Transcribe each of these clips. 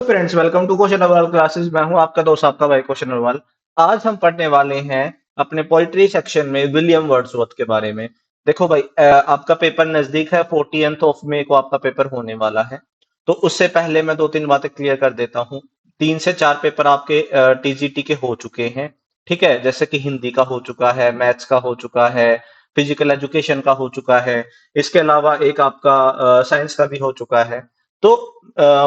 Friends, welcome to question Awal classes. मैं हूं आपका दोस्त, आपका भाई क्वेश्चन अवाल। आज हम पढ़ने वाले हैं अपने पोइट्री सेक्शन में विलियम वर्ड्सवर्थ के बारे में। देखो भाई, आपका पेपर नजदीक है। 14th ऑफ मई को आपका पेपर होने वाला है। तो उससे पहले मैं दो तीन बातें क्लियर कर देता हूं। 3 से 4 पेपर आपके टीजीटी के हो चुके हैं। ठीक है, जैसे कि हिंदी का हो चुका है, मैथ्स का हो चुका है, फिजिकल एजुकेशन का हो चुका है। इसके अलावा एक आपका साइंस का भी हो चुका है। तो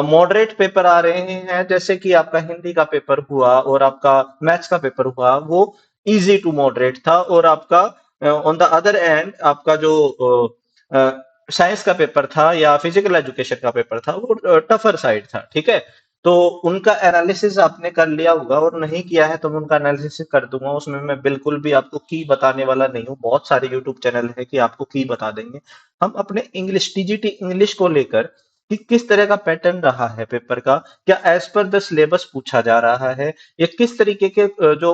मॉडरेट पेपर आ रहे हैं, जैसे कि आपका हिंदी का पेपर हुआ और आपका मैथ्स का पेपर हुआ, वो इजी टू मॉडरेट था। और आपका ऑन द अदर एंड आपका जो साइंस का पेपर था या फिजिकल एजुकेशन का पेपर था, वो टफर साइड था। ठीक है, तो उनका एनालिसिस आपने कर लिया होगा, और नहीं किया है तो मैं उनका एनालिसिस कर दूंगा। उसमें मैं बिल्कुल भी आपको की बताने वाला नहीं हूँ। बहुत सारे यूट्यूब चैनल है कि आपको की बता देंगे। हम अपने इंग्लिश टीजीटी इंग्लिश को लेकर कि किस तरह का पैटर्न रहा है पेपर का, क्या एज पर द सिलेबस पूछा जा रहा है, या किस तरीके के जो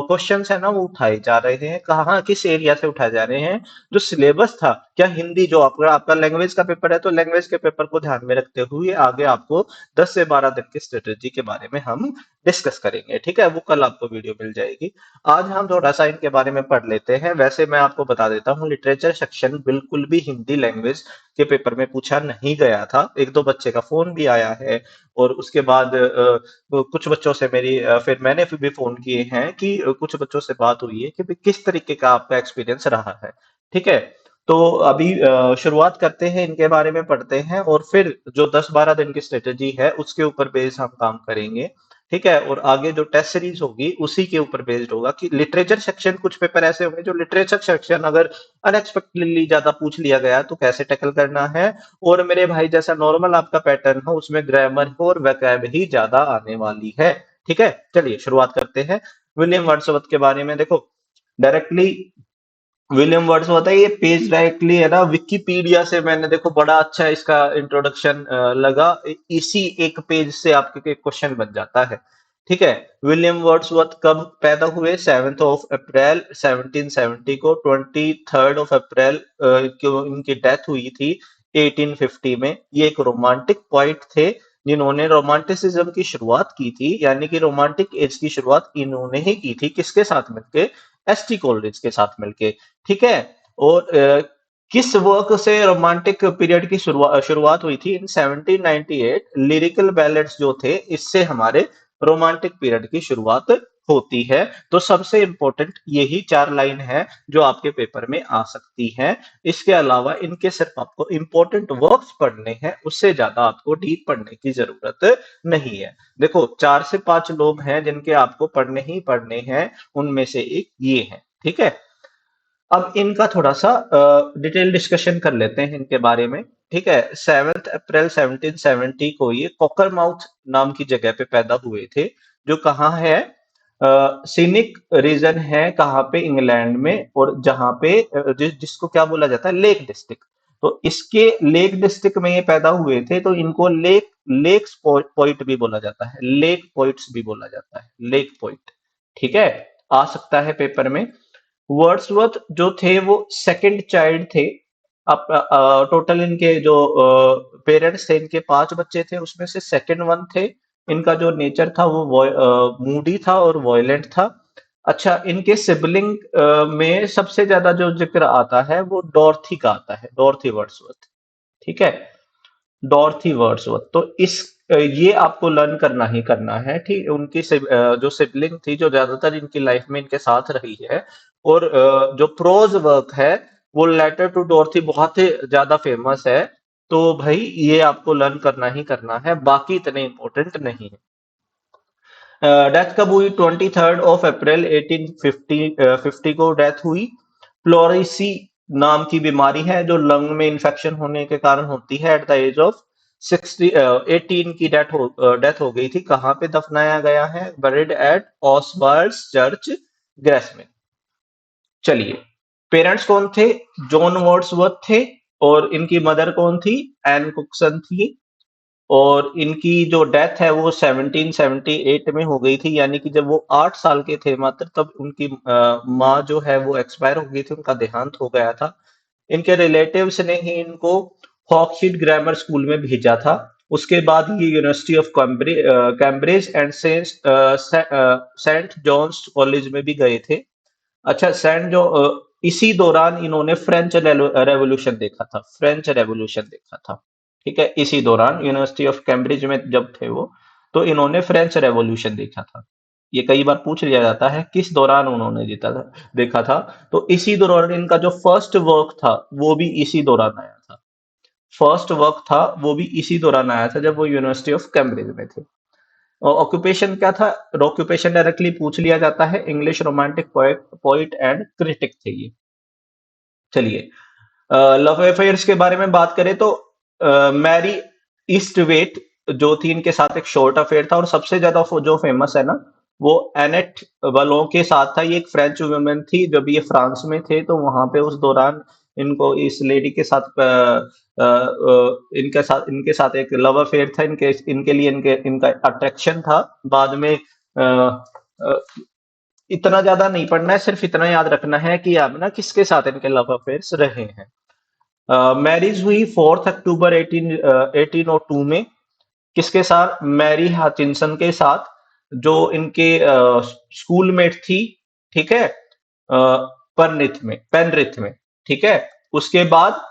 क्वेश्चंस है ना वो उठाए जा रहे हैं, कहाँ किस एरिया से उठाए जा रहे हैं। जो सिलेबस था, क्या हिंदी जो आपका आपका लैंग्वेज का पेपर है, तो लैंग्वेज के पेपर को ध्यान में रखते हुए आगे आपको 10 से 12 दिन की स्ट्रेटेजी के बारे में हम डिस्कस करेंगे। ठीक है, वो कल आपको वीडियो मिल जाएगी। आज हम थोड़ा सा इनके बारे में पढ़ लेते हैं। वैसे मैं आपको बता देता हूँ, लिटरेचर सेक्शन बिल्कुल भी हिंदी लैंग्वेज के पेपर में पूछा नहीं गया था। एक दो बच्चे का फोन भी आया है, और उसके बाद कुछ बच्चों से मेरी फिर मैंने फिर भी फोन किए हैं कि कुछ बच्चों से बात हुई है कि भाई किस तरीके का आपका एक्सपीरियंस रहा है। ठीक है, तो अभी शुरुआत करते हैं, इनके बारे में पढ़ते हैं, और फिर जो 10-12 दिन की स्ट्रेटेजी है उसके ऊपर बेस हम काम करेंगे। ठीक है, और आगे जो टेस्ट सीरीज होगी उसी के ऊपर बेस्ड होगा कि लिटरेचर सेक्शन, कुछ पेपर ऐसे होंगे जो लिटरेचर सेक्शन अगर अनएक्सपेक्टेडली ज्यादा पूछ लिया गया तो कैसे टैकल करना है। और मेरे भाई, जैसा नॉर्मल आपका पैटर्न हो उसमें ग्रामर और वैकैब ही ज्यादा आने वाली है। ठीक है, चलिए शुरुआत करते हैं विलियम वर्ड्सवर्थ के बारे में। देखो, डायरेक्टली विलियम वर्ड्सवर्थ है, ये पेज डायरेक्टली है ना विकिपीडिया से। मैंने देखो बड़ा अच्छा इसका इंट्रोडक्शन लगा। इसी एक पेज से आपके क्वेश्चन बन जाता है। ठीक है, विलियम वर्ड्सवर्थ कब पैदा हुए? 7 अप्रैल 1770 को। 23 अप्रैल को इनकी डेथ हुई थी 1850 में। ये एक रोमांटिक पोइट थे, जिन्होंने रोमांटिसिज्म की शुरुआत की थी, यानी कि रोमांटिक एज की शुरुआत इन्होंने ही की थी। किसके साथ मिलके? एसटी कोलरिज के साथ मिलके। ठीक है, और किस वर्क से रोमांटिक पीरियड की शुरुआत हुई थी? इन 1798 लिरिकल बैलेड्स जो थे, इससे हमारे रोमांटिक पीरियड की शुरुआत होती है। तो सबसे इंपॉर्टेंट यही 4 लाइन है जो आपके पेपर में आ सकती हैं। इसके अलावा इनके सिर्फ आपको इंपॉर्टेंट वर्क्स पढ़ने हैं, उससे ज्यादा आपको डीप पढ़ने की जरूरत नहीं है। देखो, 4 से 5 लोग हैं जिनके आपको पढ़ने ही पढ़ने हैं, उनमें से एक ये है। ठीक है, अब इनका थोड़ा सा डिटेल डिस्कशन कर लेते हैं इनके बारे में। ठीक है, 7 अप्रैल 1770 को ये कोकरमाउथ नाम की जगह पे पैदा हुए थे, जो कहाँ है? सीनिक रीजन है कहाँ पे? इंग्लैंड में। और जहाँ पे जिसको क्या बोला जाता है? Lake district. तो इसके लेक डिस्ट्रिक्ट में ये पैदा हुए थे, तो इनको लेक्स पॉइंट भी बोला जाता है, लेक पॉइंट्स भी बोला जाता है, लेक पॉइंट। ठीक है, आ सकता है पेपर में। वर्ड्सवर्थ जो थे वो सेकंड चाइल्ड थे। अब टोटल इनके जो पेरेंट्स थे, इनके 5 बच्चे थे, उसमें से सेकंड वन थे। इनका जो नेचर था वो मूडी था और वॉयलेंट था। अच्छा, इनके सिबलिंग में सबसे ज्यादा जो जिक्र आता है वो डॉर्थी का आता है, डॉर्थी वर्ड्सवर्थ। ठीक है, डॉर्थी वर्ड्सवर्थ। तो ये आपको लर्न करना ही करना है। ठीक, उनकी जो सिबलिंग थी, जो ज्यादातर इनकी लाइफ में इनके साथ रही है। और जो प्रोज वर्क है, वो लेटर टू डॉर्थी बहुत ही ज्यादा फेमस है। तो भाई ये आपको लर्न करना ही करना है, बाकी इतने इंपॉर्टेंट नहीं है। डेथ कब हुई? 23 अप्रैल 1850 को डेथ हुई। प्लोरिसी नाम की बीमारी है जो लंग में इंफेक्शन होने के कारण होती है। एट द एज ऑफ 18 की डेथ हो गई थी। कहाँ पे दफनाया गया है? बरिड एट ऑसबर्ड्स चर्च, ग्रेस में। चलिए, पेरेंट्स कौन थे? जॉन वर्ड्सवर्थ थे। और इनकी मदर कौन थी? एन कुकसन थी। और इनकी जो डेथ है वो 1778 में हो गई थी, यानी कि जब वो 8 साल के थे मात्र, तब उनकी माँ जो है वो एक्सपायर हो गई थी, उनका देहांत हो गया था। इनके रिलेटिव्स ने ही इनको हॉकशीट ग्रामर स्कूल में भेजा था। उसके बाद ये university of Cambridge and saint John's college में भी गए थे। अच्छा, इसी दौरान इन्होंने फ्रेंच रेवोल्यूशन देखा था, फ्रेंच रेवोल्यूशन देखा था। ठीक है, इसी दौरान यूनिवर्सिटी ऑफ कैम्ब्रिज में जब थे वो, तो इन्होंने फ्रेंच रेवोल्यूशन देखा था। ये कई बार पूछ लिया जाता है किस दौरान उन्होंने जीता था, देखा था। तो इसी दौरान इनका जो फर्स्ट वर्क था वो भी इसी दौरान आया था। फर्स्ट वर्क था वो भी इसी दौरान आया था जब वो यूनिवर्सिटी ऑफ कैम्ब्रिज में थे। ऑक्यूपेशन क्या था? ऑक्यूपेशन डायरेक्टली पूछ लिया जाता है। English romantic poet poet and critic थे ये। चलिए, लव अफेयर्स के बारे में बात करें तो मैरी ईस्टवेट जो थी, इनके साथ एक शॉर्ट अफेयर था, और सबसे ज्यादा जो फेमस है ना, वो एनेट वलों के साथ था। ये एक फ्रेंच वुमेन थी। जब ये फ्रांस में थे तो वहां पे उस दौरान इनको इस लेडी के साथ इनके साथ एक लव अफेयर था। इनके इनके लिए इनका अट्रैक्शन था। बाद में इतना ज्यादा नहीं पढ़ना है, सिर्फ इतना याद रखना है कि आप ना किसके साथ इनके लव अफेयर्स रहे हैं। मैरिज हुई 4 अक्टूबर 1802 में। किसके साथ? मैरी हचिंसन के साथ, जो इनके स्कूलमेट थी। ठीक है, पेनरिथ में। ठीक है, उसके बाद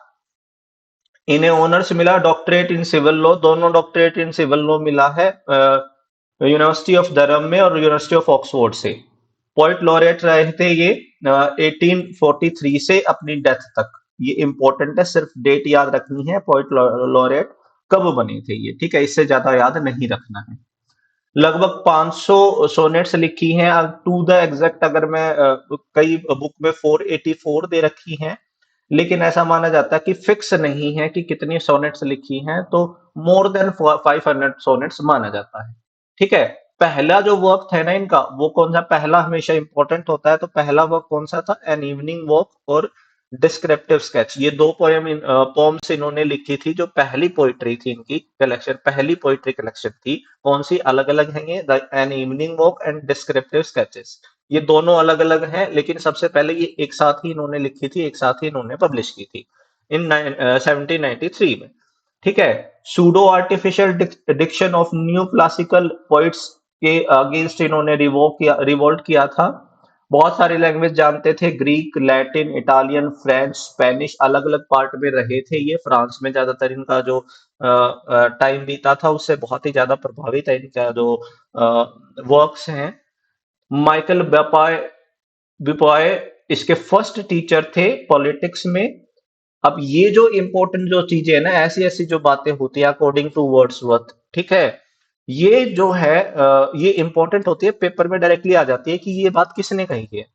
इन्हें ऑनर्स मिला डॉक्टरेट इन सिविल लॉ। दोनों डॉक्टरेट इन सिविल लॉ मिला है यूनिवर्सिटी ऑफ डरहम में और यूनिवर्सिटी ऑफ ऑक्सफोर्ड से। पोइट लॉरेट रहे थे ये 1843 से अपनी डेथ तक। ये इंपॉर्टेंट है, सिर्फ डेट याद रखनी है। पोइट लॉरेट कब बने थे ये, ठीक है, इससे ज्यादा याद नहीं रखना है। लगभग 500 सोनेट्स लिखी हैं। टू द एग्जैक्ट अगर मैं कई बुक में 484 दे रखी हैं, लेकिन ऐसा माना जाता है कि फिक्स नहीं है कि कितनी सोनेट्स लिखी हैं, तो मोर देन 500 सोनेट्स माना जाता है। ठीक है, पहला जो वर्क था ना इनका, वो कौन सा? पहला हमेशा इंपॉर्टेंट होता है, तो पहला वर्क कौन सा था? एन इवनिंग वॉक और डिस्क्रिप्टिव स्केच। ये दो पोम्स इन्होंने लिखी थी। जो पहली पोइट्री थी इनकी कलेक्शन, पहली पोइट्री कलेक्शन थी कौन सी? अलग अलग है ये, the an evening walk and descriptive sketches. ये दोनों अलग अलग हैं, लेकिन सबसे पहले ये एक साथ ही इन्होंने लिखी थी, एक साथ ही इन्होंने पब्लिश की थी इन 1793 में। ठीक है, pseudo artificial diction of new classical poets के अगेंस्ट इन्होंने रिवोल्ट किया था। बहुत सारी लैंग्वेज जानते थे, Greek, Latin, Italian, French, Spanish. अलग अलग पार्ट में रहे थे ये। फ्रांस में ज्यादातर इनका जो टाइम बीता था, उससे बहुत ही ज्यादा प्रभावित है इनका जो वर्क्स हैं। माइकल बिपॉय इसके फर्स्ट टीचर थे पॉलिटिक्स में। अब ये जो इंपॉर्टेंट जो चीजें है ना, ऐसी ऐसी जो बातें होती है अकॉर्डिंग टू वर्ड्सवर्थ, ठीक है, ये जो है ये इंपॉर्टेंट होती है, पेपर में डायरेक्टली आ जाती है कि ये बात किसने कही है।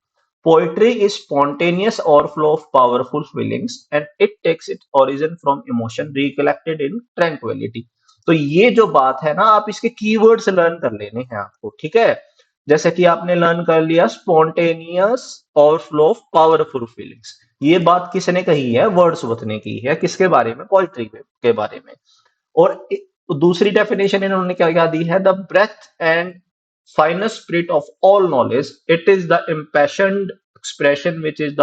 Poetry is spontaneous overflow of powerful feelings and it takes it origin from emotion recollected in tranquillity. तो ये जो बात है ना, आप इसके कीवर्ड्स लर्न कर लेने हैं आपको। ठीक है, जैसे कि आपने लर्न कर लिया spontaneous overflow of powerful feelings. ये बात किसने कही है? वर्ड्सवर्थ ने की है। किसके बारे में? पोइट्री के बारे में। और दूसरी डेफिनेशन इन्होंने क्या क्या दी है? The breath and finest spirit of all knowledge, it is the impassioned expression which is the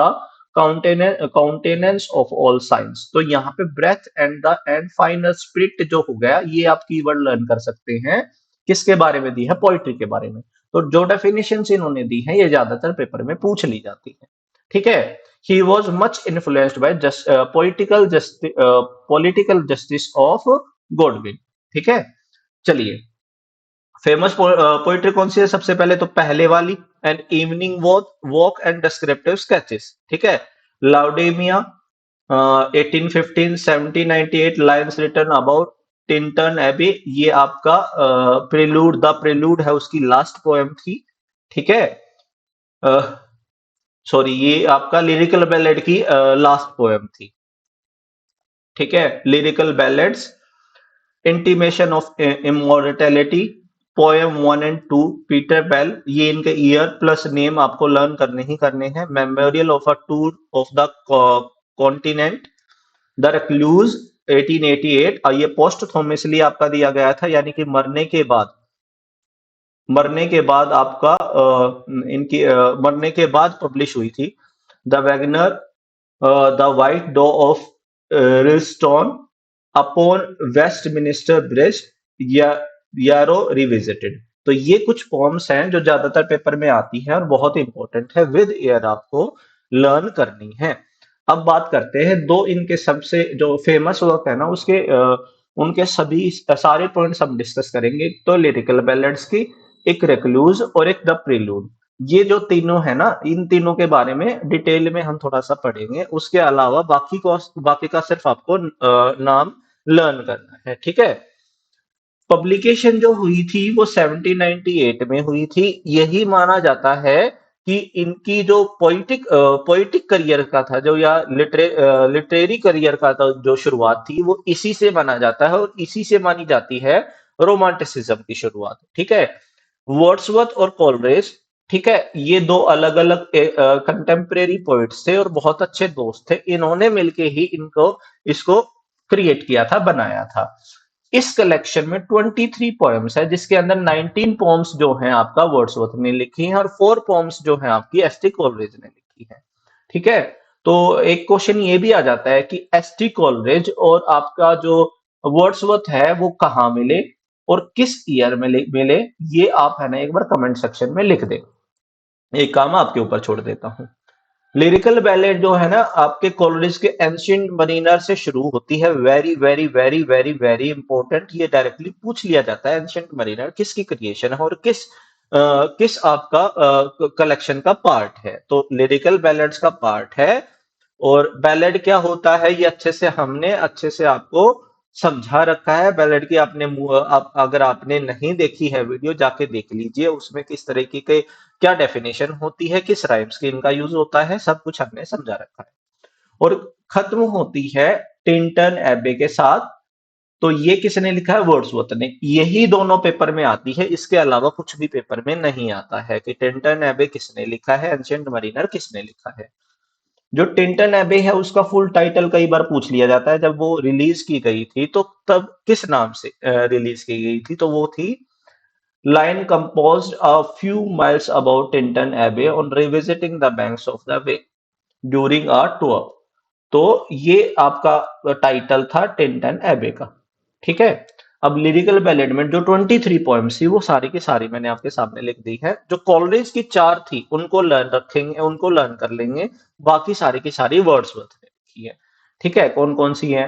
countenance of all science. तो यहाँ पे ब्रेथ एंड फाइनेस्ट स्पिरिट जो हो गया, ये आप कीवर्ड लर्न कर सकते हैं। किसके बारे में दी है? पोइट्री के बारे में। तो जो डेफिनेशन इन्होंने दी है, ये ज्यादातर पेपर में पूछ ली जाती है। ठीक है, he was much influenced by political justice of Godwin. ठीक है, चलिए, फेमस पोइट्री कौन सी है? सबसे पहले तो पहले वाली, and evening walk and descriptive sketches. ठीक है, Laodamia 1815 1798 lines written about Tintern Abbey. ये आपका प्रेलूड, द प्रेलूड है उसकी लास्ट पोएम थी। ठीक है, सॉरी, ये आपका लिरिकल बैलेड की लास्ट पोएम थी। ठीक है, lyrical ballads, intimation of immortality, poem 1 and 2 Peter Bell. ये इनके ईयर प्लस नेम आपको लर्न करने ही करने हैं। Memorial of a tour of the continent, the recluse 1888। और ये पोस्ट थॉमसली आपका दिया गया था, यानी कि मरने के बाद आपका इनकी मरने के बाद पब्लिश हुई थी। द वैगनर, द वाइट डॉ ऑफ रिलस्टोन, अपॉन वेस्टमिनिस्टर ब्रिज या यारो रिविजिटेड। तो ये कुछ पॉम्स हैं जो ज्यादातर पेपर में आती हैं और बहुत इंपॉर्टेंट है, विद ईयर आपको लर्न करनी है। अब बात करते हैं दो इनके सबसे जो फेमस वर्क है ना उसके उनके सभी सारे पॉइंट्स हम डिस्कस करेंगे। तो लिरिकल बैलेड्स की, एक रेक्लूज और एक द प्रिलूड, ये जो तीनों है ना, इन तीनों के बारे में डिटेल में हम थोड़ा सा पढ़ेंगे। उसके अलावा बाकी का सिर्फ आपको नाम लर्न करना है, ठीक है। पब्लिकेशन जो हुई थी वो 1798 में हुई थी। यही माना जाता है कि इनकी जो पोइटिक करियर का था, जो या लिटरेरी करियर का था, जो शुरुआत थी वो इसी से माना जाता है और इसी से मानी जाती है रोमांटिसिज्म की शुरुआत, ठीक है। वर्ड्सवर्थ और कोलरेज, ठीक है, ये दो अलग अलग कंटेम्परेरी पोइट्स थे और बहुत अच्छे दोस्त थे। इन्होंने मिलके ही इनको इसको क्रिएट किया था, बनाया था। इस कलेक्शन में 23 पोएम्स है, जिसके अंदर 19 पोएम्स जो हैं आपका वर्ड्सवर्थ ने लिखी हैं और 4 पोएम्स जो हैं आपकी एस टी कोलरेज ने लिखी है, ठीक है। तो एक क्वेश्चन ये भी आ जाता है कि एस टी कोलरेज और आपका जो वर्ड्सवर्थ है वो कहाँ मिले और किस ईयर में मिले, ये आप है ना एक बार कमेंट सेक्शन में लिख दें। एक काम आपके ऊपर छोड़ देता हूँ। लिरिकल बैलेड जो है ना आपके कॉलेज के एंशियंट मरीनर से शुरू होती है। Very very very very very important, ये डायरेक्टली पूछ लिया जाता है एंशियंट मरीनर किसकी क्रिएशन है और किस आपका कलेक्शन का पार्ट है। तो लिरिकल बैलेड्स का पार्ट है। और बैलेड क्या होता है ये अच्छे से आपको समझा रखा है। बैलेड की अगर आपने नहीं देखी है वीडियो, जाके देख लीजिए। उसमें किस तरीके के क्या डेफिनेशन होती है, किस राइम्स की इनका यूज होता है, सब कुछ हमने समझा रखा है। और खत्म होती है टिंटन एबे के साथ। तो ये किसने लिखा है? वर्ड्सवर्थ ने। यही दोनों पेपर में आती है, इसके अलावा कुछ भी पेपर में नहीं आता है कि टिंटन एबे किसने लिखा है, एंशिएंट मरीनर किसने लिखा है। जो टिंटन एबे है उसका फुल टाइटल कई बार पूछ लिया जाता है। जब वो रिलीज की गई थी तो तब किस नाम से रिलीज की गई थी, तो वो थी line composed a few miles above Tinton Abbey on revisiting the banks of the Way during a tour। तो ये आपका टाइटल था टिंटन एबे का, ठीक है। अब लिरिकल बैलेड में जो 23 पोएम्स थी वो सारी की सारी मैंने आपके सामने लिख दी है। जो कॉलरेज की चार थी उनको लर्न कर लेंगे। बाकी सारी की सारी वर्ड्सवर्थ ने लिखी है, ठीक है। कौन कौन सी है?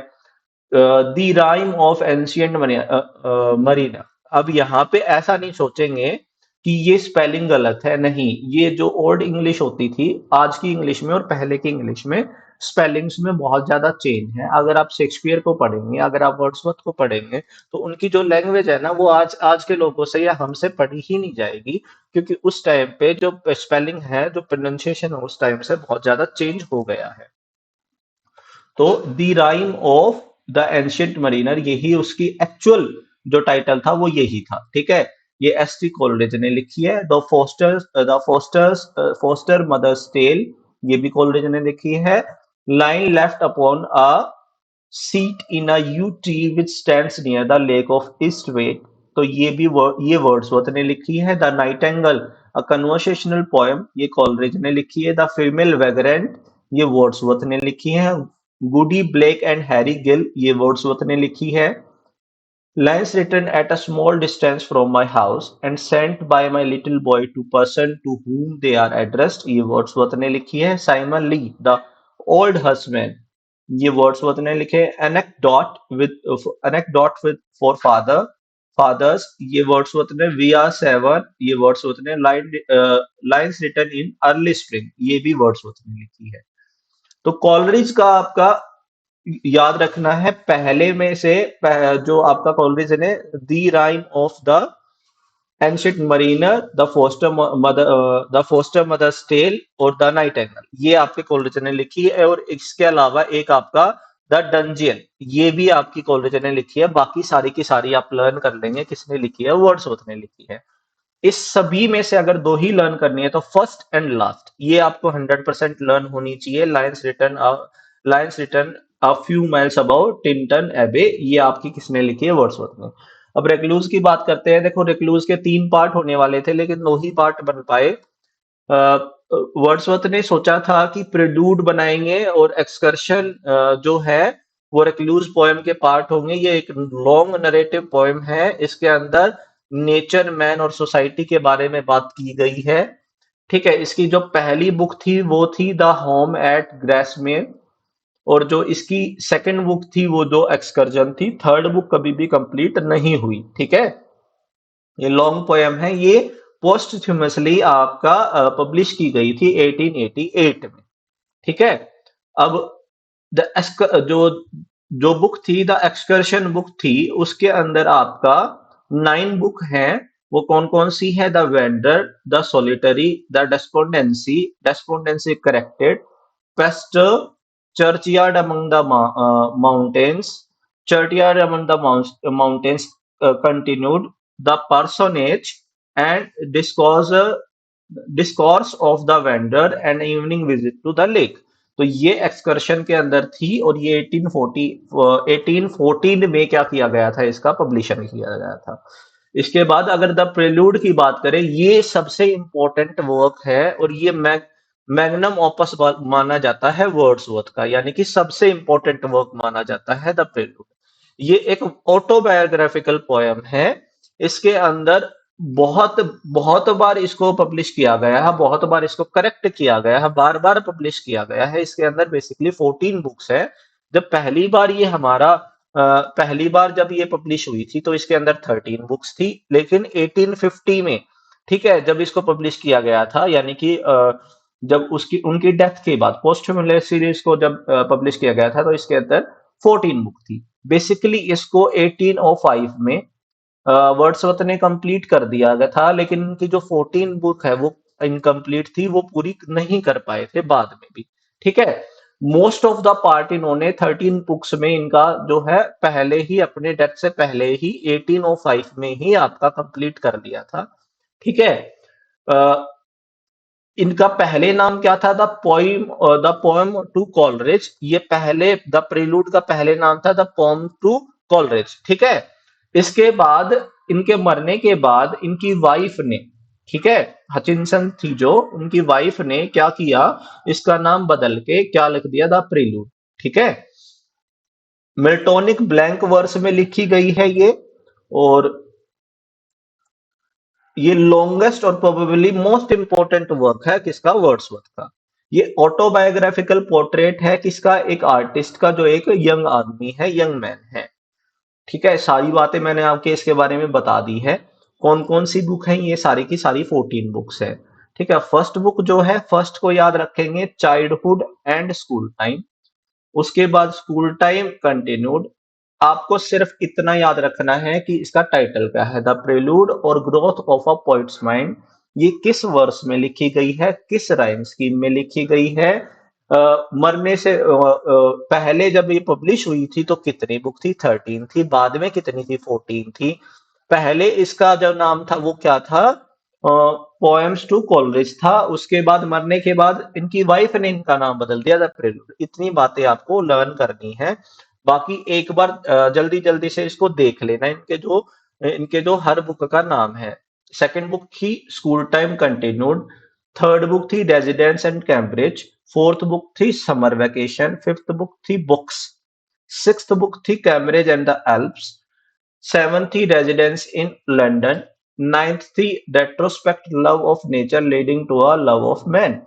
दी राइम ऑफ एंशियंट मरीना। अब यहाँ पे ऐसा नहीं सोचेंगे कि ये स्पेलिंग गलत है, नहीं। ये जो ओल्ड इंग्लिश होती थी, आज की इंग्लिश में और पहले की इंग्लिश में स्पेलिंग्स में बहुत ज्यादा चेंज है। अगर आप शेक्सपियर को पढ़ेंगे, अगर आप वर्ड्सवर्थ को पढ़ेंगे, तो उनकी जो लैंग्वेज है ना वो आज आज के लोगों से या हमसे पढ़ी ही नहीं जाएगी। क्योंकि उस टाइम पे जो स्पेलिंग है, जो प्रोनाउंसिएशन है, उस टाइम से बहुत ज्यादा चेंज हो गया है। तो the rhyme of the ancient Mariner, यही उसकी एक्चुअल जो टाइटल था वो यही था, ठीक है। ये एस टी कोलरिज ने लिखी है। फोस्टर मदर्स टेल, ये भी कोलरिज ने लिखी है। Line left upon a seat in a yew tree which stands near the lake of Esthwaite, तो ये वर्ड्सवर्थ ने लिखी है। The nightingale, a conversational poem, ये कॉलरिज ने लिखी है। द फीमेल वेगरेंट, ये वर्ड्सवर्थ ने लिखी है। Goody Blake and Harry Gill, ये वर्ड्सवर्थ ने लिखी है। Lines written at a small distance from my house and sent by my little boy to person to whom they are addressed, ये Wordsworth ने लिखी है। Simon Lee, the old husband, ये Wordsworth ने लिखे। एनेक्डोट विद फॉर फादर्स, ये Wordsworth ने। We are seven, ये वर्ड्सवर्थ ने। Lines written in early spring, ये भी वर्ड्सवर्थ ने लिखी है। तो कॉलरिज का आपका याद रखना है पहले में से जो आपका कॉलरिज ने, the rime of the ancient mariner, the foster mother's tale और द नाइटेंगल, ये आपके कॉलरिज ने लिखी है। और इसके अलावा एक आपका द डंजियन, ये भी आपकी कॉलरिज ने लिखी है। बाकी सारी की सारी आप लर्न कर लेंगे किसने लिखी है, वर्ड्सवर्थ ने लिखी है। इस सभी में से अगर दो ही लर्न करनी है तो फर्स्ट एंड लास्ट ये आपको 100% लर्न होनी चाहिए। Lines written a few miles above Tintern Abbey, ये आपकी किसने लिखी है, वर्ड्सवर्थ ने। अब रेक्लूज की बात करते हैं। देखो, रेक्लूज के 3 पार्ट होने वाले थे लेकिन 2 ही पार्ट बन पाए। वर्ड्सवर्थ ने सोचा था कि प्रेलूड बनाएंगे और एक्सकर्शन जो है वो रिक्लूज पोएम के पार्ट होंगे। ये एक लॉन्ग नरेटिव पोएम है, इसके अंदर नेचर, मैन और सोसाइटी के बारे में बात की गई है। ठीक है, इसकी जो पहली बुक थी वो थी द होम एट ग्रेसमेर, और जो इसकी सेकंड बुक थी वो जो एक्सकर्जन थी। थर्ड बुक कभी भी कंप्लीट नहीं हुई। ठीक है, ये लॉन्ग पोयम है, ये पोस्टह्यूमसली आपका पब्लिश की गई थी 1888 में। ठीक है, अब जो जो बुक थी, द एक्सकर्शन बुक थी, उसके अंदर आपका 9 बुक हैं। वो कौन कौन सी है? The wanderer, the solitary, the despondency, despondency corrected, pastor, churchyard among the mountains, churchyard among the mountains continued, the personage, and discourse of the vendor and evening visit to the lake। तो ये excursion के अंदर थी, और ये 1814 में क्या किया गया था? इसका पब्लिशन किया गया था। इसके बाद अगर द प्रेल्यूड की बात करें, ये सबसे इंपॉर्टेंट वर्क है, और ये मैग्नम ओपस माना जाता है वर्ड्सवर्थ का, यानी कि सबसे इंपॉर्टेंट वर्क माना जाता है द प्रेल्यूड। ये एक ऑटोबायोग्राफिकल पोयम है। इसके अंदर बहुत बहुत बार इसको पब्लिश किया गया है, बहुत बार इसको करेक्ट किया गया है, बार बार पब्लिश किया गया है। इसके अंदर बेसिकली 14 बुक्स है। जब पहली बार ये हमारा पहली बार जब ये पब्लिश हुई थी तो इसके अंदर 13 बुक्स थी, लेकिन 1850 में, ठीक है, जब इसको पब्लिश किया गया था, यानी कि जब उसकी उनकी डेथ के बाद पोस्टह्यूमस सीरीज को जब पब्लिश किया गया था, तो इसके अंदर 14 बुक थी। बेसिकली इसको 1805 में वर्ड्सवर्थ ने कंप्लीट कर दिया गया था, लेकिन इनकी जो 14 बुक है वो इनकम्प्लीट थी, वो पूरी नहीं कर पाए थे बाद में भी। ठीक है, मोस्ट ऑफ द पार्ट इन्होंने 13 बुक्स में इनका जो है पहले ही, अपने डेथ से पहले ही 1805 में ही आपका कंप्लीट कर लिया था। ठीक है, अ, इनका पहले नाम क्या था? The poem to Coleridge. ये पहले द प्रीलूड का पहले नाम था द पोएम टू कॉलरिज। ठीक है, इसके बाद इनके मरने के बाद इनकी वाइफ ने, ठीक है, हचिंसन थी जो, उनकी वाइफ ने क्या किया? इसका नाम बदल के क्या लिख दिया? The prelude. ठीक है, मिल्टोनिक ब्लैंक वर्स में लिखी गई है ये, और ये लॉन्गेस्ट और प्रोबेबली मोस्ट इंपॉर्टेंट वर्क है किसका? वर्ड्सवर्थ का। ये ऑटोबायोग्राफिकल पोर्ट्रेट है किसका? एक आर्टिस्ट का, जो एक यंग आदमी है, यंग मैन है। ठीक है, सारी बातें मैंने आपके इसके बारे में बता दी है। कौन कौन सी बुक है? ये सारी की सारी 14 बुक्स है। ठीक है, फर्स्ट बुक जो है, फर्स्ट को याद रखेंगे, चाइल्डहुड एंड स्कूल टाइम। उसके बाद स्कूल टाइम कंटिन्यूड। आपको सिर्फ इतना याद रखना है कि इसका टाइटल क्या है, द प्रेलूड और growth of a poets mind. ये किस वर्ष में लिखी गई है, किस राइम स्कीम में लिखी गई है, मरने से पहले जब ये पब्लिश हुई थी तो कितनी बुक थी? 13 थी। बाद में कितनी थी? 14 थी। पहले इसका जो नाम था वो क्या था? पोएम्स टू कॉलरिज था। उसके बाद मरने के बाद इनकी वाइफ ने इनका नाम बदल दिया द प्रेलूड। इतनी बातें आपको लर्न करनी है। बाकी एक बार जल्दी जल्दी से इसको देख लेना, इनके जो हर बुक का नाम है। सेकंड बुक थी school time continued, third book थी residence and Cambridge, fourth book थी समर वेकेशन, फिफ्थ बुक थी बुक्स, सिक्स्थ बुक थी Cambridge and the Alps, seven थी रेजिडेंस इन लंदन, नाइन्थ थी retrospect love of nature leading to a love of man,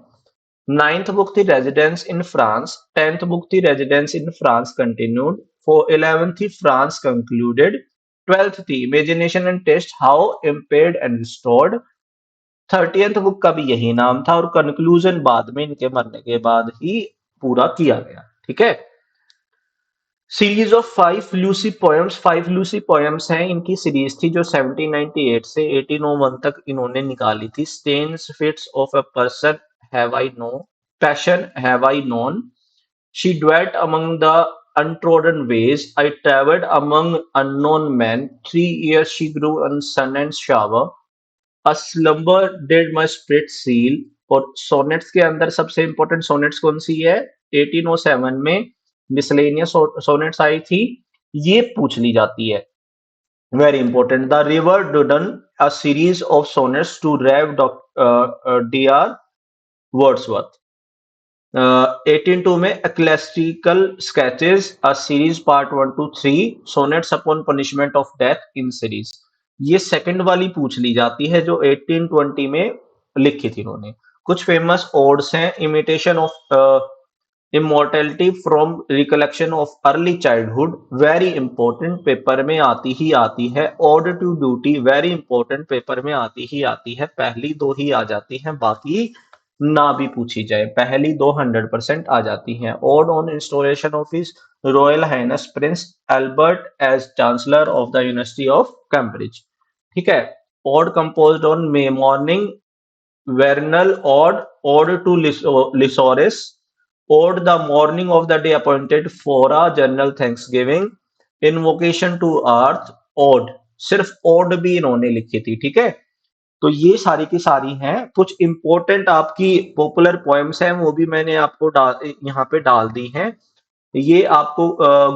ninth book थी residence in France, tenth book थी residence in France continued, for 11th थी France concluded, twelfth थी imagination and taste how impaired and restored, 30th book का भी यही नाम था, और कंक्लूजन बाद में इनके मरने के बाद ही पूरा किया गया। ठीक है, सीरीज ऑफ 5 लूसी पोएम्स हैं इनकी सीरीज थी, जो 1798 से 1801 तक इन्होंने निकाली थी। Strange fits of a person have I know, passion have I known, she dwelt among the untrodden ways, I traveled among unknown men, 3 years she grew in sun and shower, a slumber did my spirit seal। और sonnets के अंदर सबसे important sonnets कौन सी है? 1807 में miscellaneous sonnets आई थी, ये पूछ ली जाती है। Very important, the river Duddon, a series of sonnets to Rev D R Wordsworth. 18.2 में ecclesiastical sketches a series part 1 to 3 sonnets upon punishment of death in series. ये सेकंड वाली पूछ ली जाती है जो 1820 में लिखी थी इन्होंने। कुछ फेमस ओड्स हैं, imitation of immortality from recollection of early childhood, very important, paper में आती ही आती है। Ode to duty, very important, paper में आती ही आती है। पहली दो ही आ जाती हैं, बाकी ना भी पूछी जाए, पहली दो 100% आ जाती हैं। Ode on installation of his royal highness prince Albert as chancellor of the university of Cambridge. ठीक है। Ode composed on May morning, Vernal odd, ode to Lycoris, ode the morning of the day appointed for a general thanksgiving, invocation to earth, ode, सिर्फ odd भी इन्होंने लिखी थी। ठीक है। तो ये सारी की सारी हैं। कुछ इंपॉर्टेंट आपकी पॉपुलर पोएम्स हैं, वो भी मैंने आपको यहाँ पे डाल दी हैं। ये आपको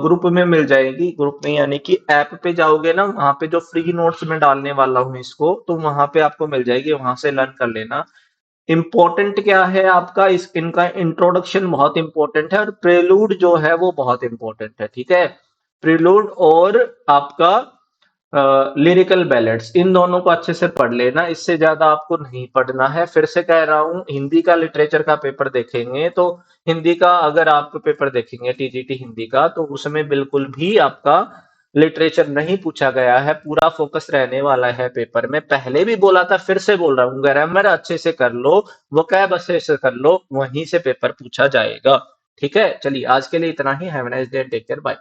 ग्रुप में मिल जाएगी। ग्रुप में यानी कि ऐप पे जाओगे ना, वहां पे जो फ्री नोट्स में डालने वाला हूँ इसको, तो वहां पे आपको मिल जाएगी, वहां से लर्न कर लेना। इम्पोर्टेंट क्या है आपका, इस इनका इंट्रोडक्शन बहुत इंपॉर्टेंट है, और प्रेलूड जो है वो बहुत इंपॉर्टेंट है। ठीक है। प्रेलूड और आपका लिरिकल बैलेट्स, इन दोनों को अच्छे से पढ़ लेना, इससे ज्यादा आपको नहीं पढ़ना है। फिर से कह रहा हूं, हिंदी का लिटरेचर का पेपर देखेंगे तो हिंदी का अगर आप पेपर देखेंगे टीजीटी हिंदी का, तो उसमें बिल्कुल भी आपका लिटरेचर नहीं पूछा गया है। पूरा फोकस रहने वाला है पेपर में। पहले भी बोला था, फिर से बोल रहा हूँ, ग्रामर अच्छे से कर लो, वोकैब अच्छे से कर लो, वहीं से पेपर पूछा जाएगा। ठीक है। चलिए आज के लिए इतना ही। Have a nice day, take care, bye.